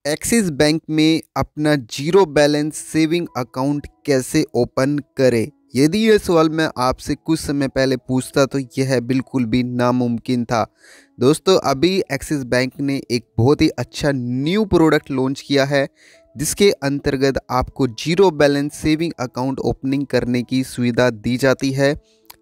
Axis bank में अपना zero balance saving account कैसे ओपन करें। यदि यह सवाल मैं आपसे कुछ समय पहले पूछता तो यह बिल्कुल भी नामुमकिन था। दोस्तों, अभी एक्सिस बैंक ने एक बहुत ही अच्छा न्यू प्रोडक्ट लॉन्च किया है, जिसके अंतर्गत आपको zero balance saving account opening करने की सुविधा दी जाती है।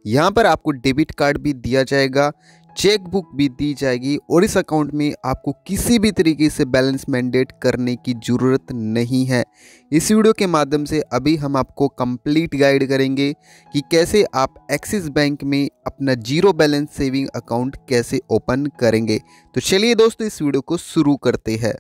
यहाँ पर आपको डेबिट कार्ड भी दिया जाएगा, चेक बुक भी दी जाएगी और इस अकाउंट में आपको किसी भी तरीके से बैलेंस मैंडेट करने की ज़रूरत नहीं है। इस वीडियो के माध्यम से अभी हम आपको कंप्लीट गाइड करेंगे कि कैसे आप एक्सिस बैंक में अपना जीरो बैलेंस सेविंग अकाउंट कैसे ओपन करेंगे। तो चलिए दोस्तों, इस वीडियो को शुरू करते हैं।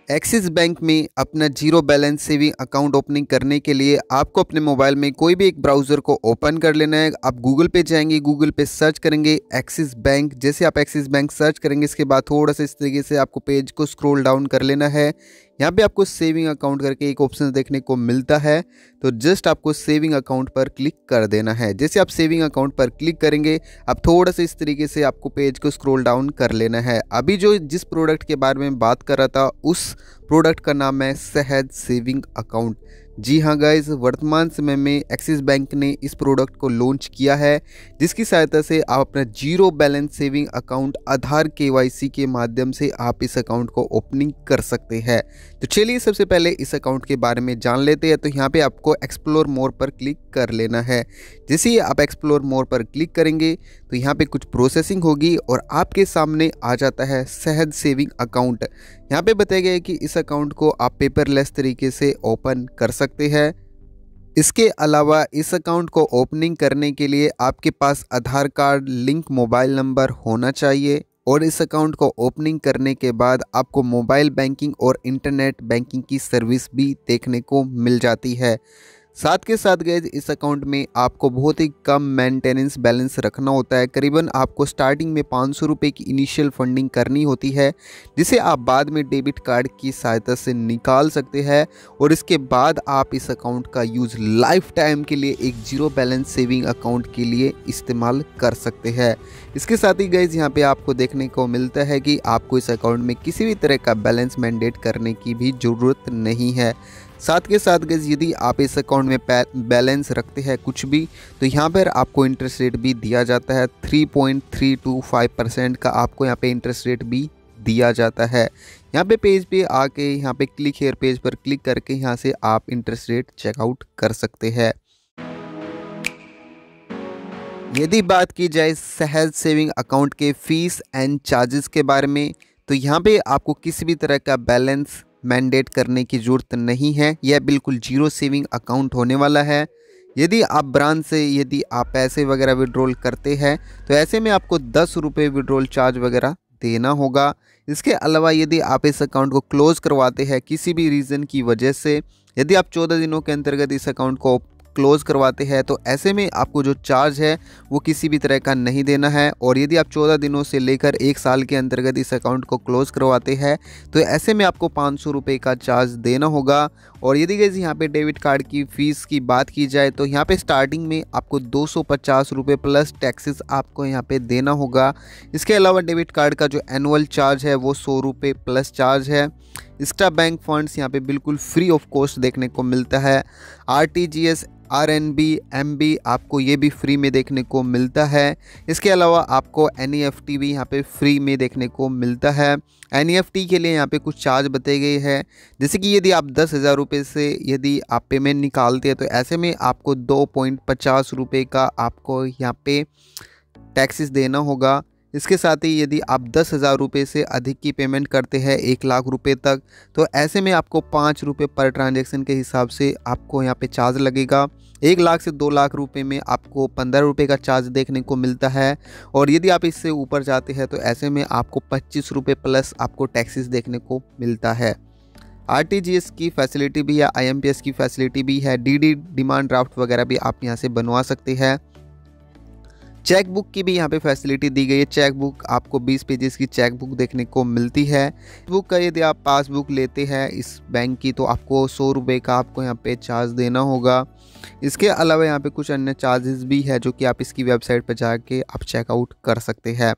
एक्सिस बैंक में अपना zero balance saving account opening करने के लिए आपको अपने मोबाइल में कोई भी एक ब्राउज़र को ओपन कर लेना है। आप गूगल पे जाएंगे, गूगल पे सर्च करेंगे एक्सिस बैंक। जैसे आप एक्सिस बैंक सर्च करेंगे, इसके बाद थोड़ा सा इस तरीके से आपको पेज को स्क्रॉल डाउन कर लेना है। यहाँ पे आपको सेविंग अकाउंट करके एक ऑप्शन देखने को मिलता है, तो जस्ट आपको सेविंग अकाउंट पर क्लिक कर देना है। जैसे आप सेविंग अकाउंट पर क्लिक करेंगे, अब थोड़ा सा इस तरीके से आपको पेज को स्क्रॉल डाउन कर लेना है। अभी जिस प्रोडक्ट के बारे में बात कर रहा था, उस प्रोडक्ट का नाम है सहज सेविंग अकाउंट। जी हाँ गाइज, वर्तमान समय में एक्सिस बैंक ने इस प्रोडक्ट को लॉन्च किया है, जिसकी सहायता से आप अपना जीरो बैलेंस सेविंग अकाउंट आधार KYC के माध्यम से आप इस अकाउंट को ओपनिंग कर सकते हैं। तो चलिए सबसे पहले इस अकाउंट के बारे में जान लेते हैं। तो यहाँ पे आपको एक्सप्लोर मोर पर क्लिक कर लेना है। जैसे ही आप एक्सप्लोर मोर पर क्लिक करेंगे तो यहाँ पे कुछ प्रोसेसिंग होगी और आपके सामने आ जाता है सहज सेविंग अकाउंट। यहाँ पे बताया गया है कि इस अकाउंट को आप पेपरलेस तरीके से ओपन कर सकते हैं। इसके अलावा इस अकाउंट को ओपनिंग करने के लिए आपके पास आधार कार्ड लिंक मोबाइल नंबर होना चाहिए और इस अकाउंट को ओपनिंग करने के बाद आपको मोबाइल बैंकिंग और इंटरनेट बैंकिंग की सर्विस भी देखने को मिल जाती है। साथ के साथ गाइस, इस अकाउंट में आपको बहुत ही कम मेंटेनेंस बैलेंस रखना होता है। करीबन आपको स्टार्टिंग में 500 रुपये की इनिशियल फंडिंग करनी होती है, जिसे आप बाद में डेबिट कार्ड की सहायता से निकाल सकते हैं और इसके बाद आप इस अकाउंट का यूज़ लाइफ टाइम के लिए एक जीरो बैलेंस सेविंग अकाउंट के लिए इस्तेमाल कर सकते हैं। इसके साथ ही गाइस, यहाँ पे आपको देखने को मिलता है कि आपको इस अकाउंट में किसी भी तरह का बैलेंस मैंडेट करने की भी ज़रूरत नहीं है। साथ के साथ गाइस, यदि आप इस अकाउंट में बैलेंस रखते हैं कुछ भी, तो यहाँ पर आपको इंटरेस्ट रेट भी दिया जाता है। 3.325% का आपको यहाँ पे इंटरेस्ट रेट भी दिया जाता है। यहाँ पे पेज पे आके यहाँ पे क्लिक हेयर पेज पर क्लिक करके यहाँ से आप इंटरेस्ट रेट चेकआउट कर सकते हैं। यदि बात की जाए सहज सेविंग अकाउंट के फीस एंड चार्जेस के बारे में, तो यहाँ पे आपको किसी भी तरह का बैलेंस मैंडेट करने की ज़रूरत नहीं है। यह बिल्कुल जीरो सेविंग अकाउंट होने वाला है। यदि आप ब्रांच से आप पैसे वगैरह विड्रॉल करते हैं, तो ऐसे में आपको 10 रुपये विड्रॉल चार्ज वगैरह देना होगा। इसके अलावा यदि आप इस अकाउंट को क्लोज़ करवाते हैं किसी भी रीज़न की वजह से, यदि आप 14 दिनों के अंतर्गत इस अकाउंट को क्लोज़ करवाते हैं, तो ऐसे में आपको जो चार्ज है वो किसी भी तरह का नहीं देना है। और यदि आप 14 दिनों से लेकर 1 साल के अंतर्गत इस अकाउंट को क्लोज़ करवाते हैं, तो ऐसे में आपको 500 रुपये का चार्ज देना होगा। और यदि गाइस यहाँ पे डेबिट कार्ड की फ़ीस की बात की जाए, तो यहाँ पे स्टार्टिंग में आपको 250 रुपये प्लस टैक्सेस आपको यहाँ पे देना होगा। इसके अलावा डेबिट कार्ड का जो एनुअल चार्ज है वो 100 रुपये प्लस चार्ज है। एक्स्ट्रा बैंक फंड्स यहाँ पे बिल्कुल फ्री ऑफ कॉस्ट देखने को मिलता है। RTGS, RNB, MB आपको ये भी फ्री में देखने को मिलता है। इसके अलावा आपको NEFT भी यहाँ पे फ्री में देखने को मिलता है। NEFT के लिए यहाँ पे कुछ चार्ज बताए गए हैं, जैसे कि यदि आप 10,000 रुपये से यदि आप पेमेंट निकालते हैं, तो ऐसे में आपको 2.50 रुपये का आपको यहाँ पे टैक्सेस देना होगा। इसके साथ ही यदि आप 10,000 रुपये से अधिक की पेमेंट करते हैं 1 लाख रुपये तक, तो ऐसे में आपको 5 रुपये पर ट्रांजैक्शन के हिसाब से आपको यहाँ पे चार्ज लगेगा। 1 लाख से 2 लाख रुपए में आपको 15 रुपये का चार्ज देखने को मिलता है। और यदि आप इससे ऊपर जाते हैं, तो ऐसे में आपको 25 रुपये प्लस आपको टैक्सेस देखने को मिलता है। RTGS की फैसिलिटी भी है, IMPS की फैसिलिटी भी है, DD डिमांड ड्राफ्ट वगैरह भी आप यहाँ से बनवा सकते हैं। चेक बुक की भी यहाँ पे फैसिलिटी दी गई है। चेक बुक आपको 20 पेजेस की चेक बुक देखने को मिलती है। बुक का यदि आप पासबुक लेते हैं इस बैंक की, तो आपको 100 रुपये का आपको यहाँ पे चार्ज देना होगा। इसके अलावा यहाँ पे कुछ अन्य चार्जेस भी है, जो कि आप इसकी वेबसाइट पर जाके आप चेकआउट कर सकते हैं।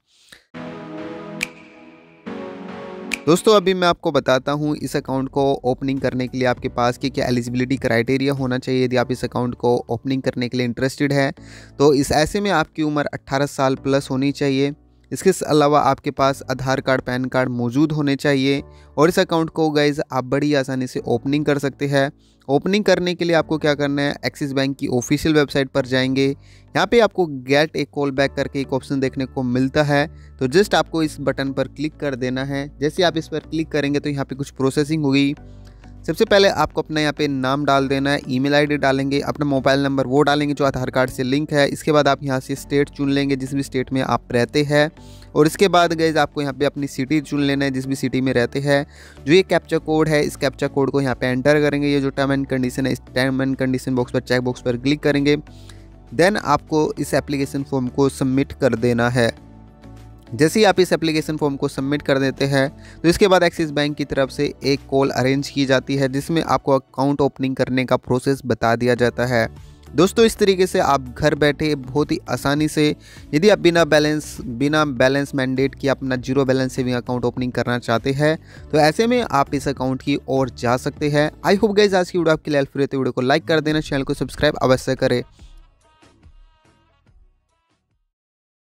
दोस्तों अभी मैं आपको बताता हूँ इस अकाउंट को ओपनिंग करने के लिए आपके पास क्या एलिजिबिलिटी क्राइटेरिया होना चाहिए यदि आप इस अकाउंट को ओपनिंग करने के लिए इंटरेस्टेड है। तो इस ऐसे में आपकी उम्र 18 साल प्लस होनी चाहिए। इसके अलावा आपके पास आधार कार्ड पैन कार्ड मौजूद होने चाहिए और इस अकाउंट को गाइज आप बड़ी आसानी से ओपनिंग कर सकते हैं। ओपनिंग करने के लिए आपको क्या करना है, एक्सिस बैंक की ऑफिशियल वेबसाइट पर जाएंगे। यहाँ पे आपको गेट ए कॉल बैक करके एक ऑप्शन देखने को मिलता है, तो जस्ट आपको इस बटन पर क्लिक कर देना है। जैसे आप इस पर क्लिक करेंगे तो यहाँ पे कुछ प्रोसेसिंग होगी। सबसे पहले आपको अपना यहाँ पे नाम डाल देना है, ईमेल आईडी डालेंगे, अपना मोबाइल नंबर वो डालेंगे जो आधार कार्ड से लिंक है। इसके बाद आप यहाँ से स्टेट चुन लेंगे जिस भी स्टेट में आप रहते हैं, और इसके बाद गाइस आपको यहाँ पे अपनी सिटी चुन लेना है जिस भी सिटी में रहते हैं। जो ये कैप्चा कोड है इस कैप्चा कोड को यहाँ पे एंटर करेंगे। ये जो टर्म एंड कंडीशन है इस टर्म एंड कंडीशन बॉक्स पर चेक बॉक्स पर क्लिक करेंगे। देन आपको इस एप्लीकेशन फॉर्म को सबमिट कर देना है। जैसे ही आप इस एप्लीकेशन फॉर्म को सबमिट कर देते हैं तो इसके बाद एक्सिस बैंक की तरफ से एक कॉल अरेंज की जाती है जिसमें आपको अकाउंट ओपनिंग करने का प्रोसेस बता दिया जाता है। दोस्तों इस तरीके से आप घर बैठे बहुत ही आसानी से, यदि आप बिना बैलेंस मैंडेट की अपना zero balance saving account opening करना चाहते हैं तो ऐसे में आप इस अकाउंट की ओर जा सकते हैं। आई होप गाइस आज की वीडियो आपके लिए हेल्पफुल है, तो वीडियो को लाइक कर देना, चैनल को सब्सक्राइब अवश्य करें।